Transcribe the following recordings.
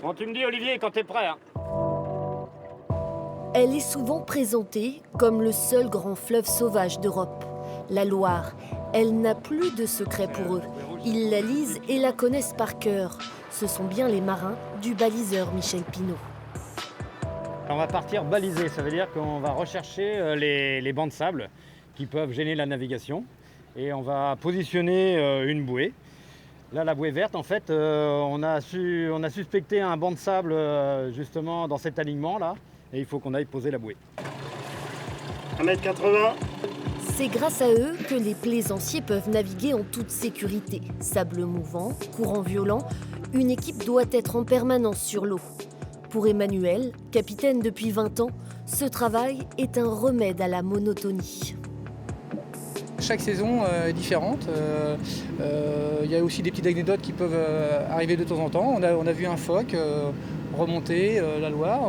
Bon, tu me dis, Olivier, quand t'es prêt. Hein. Elle est souvent présentée comme le seul grand fleuve sauvage d'Europe. La Loire, elle n'a plus de secret pour eux. Ils la lisent et la connaissent par cœur. Ce sont bien les marins du baliseur Michel Pinault. On va partir baliser, ça veut dire qu'on va rechercher les bancs de sable qui peuvent gêner la navigation. Et on va positionner une bouée. Là, la bouée verte, en fait, on a suspecté un banc de sable justement dans cet alignement-là. Et il faut qu'on aille poser la bouée. 1,80 m. C'est grâce à eux que les plaisanciers peuvent naviguer en toute sécurité. Sable mouvant, courant violent, une équipe doit être en permanence sur l'eau. Pour Emmanuel, capitaine depuis 20 ans, ce travail est un remède à la monotonie. Chaque saison est différente. Il y a aussi des petites anecdotes qui peuvent arriver de temps en temps. On a vu un phoque remonter la Loire.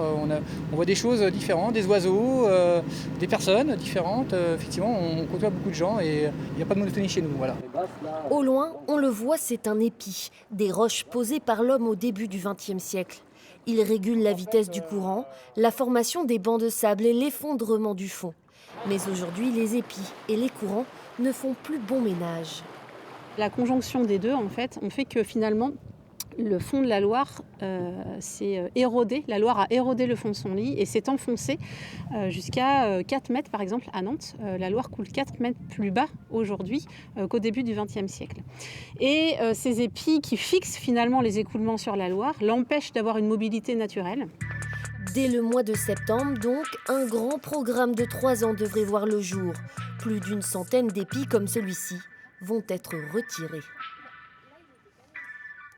On voit des choses différentes, des oiseaux, des personnes différentes. Effectivement, on côtoie beaucoup de gens et il n'y a pas de monotonie chez nous. Voilà. Au loin, on le voit, c'est un épi, des roches posées par l'homme au début du XXe siècle. Il régule la vitesse du courant, la formation des bancs de sable et l'effondrement du fond. Mais aujourd'hui, les épis et les courants ne font plus bon ménage. La conjonction des deux, en fait, on fait que finalement, le fond de la Loire s'est érodé. La Loire a érodé le fond de son lit et s'est enfoncé jusqu'à 4 mètres, par exemple, à Nantes. La Loire coule 4 mètres plus bas aujourd'hui qu'au début du XXe siècle. Et ces épis qui fixent finalement les écoulements sur la Loire l'empêchent d'avoir une mobilité naturelle. Dès le mois de septembre, donc, un grand programme de 3 ans devrait voir le jour. Plus d'100 d'épis comme celui-ci vont être retirés.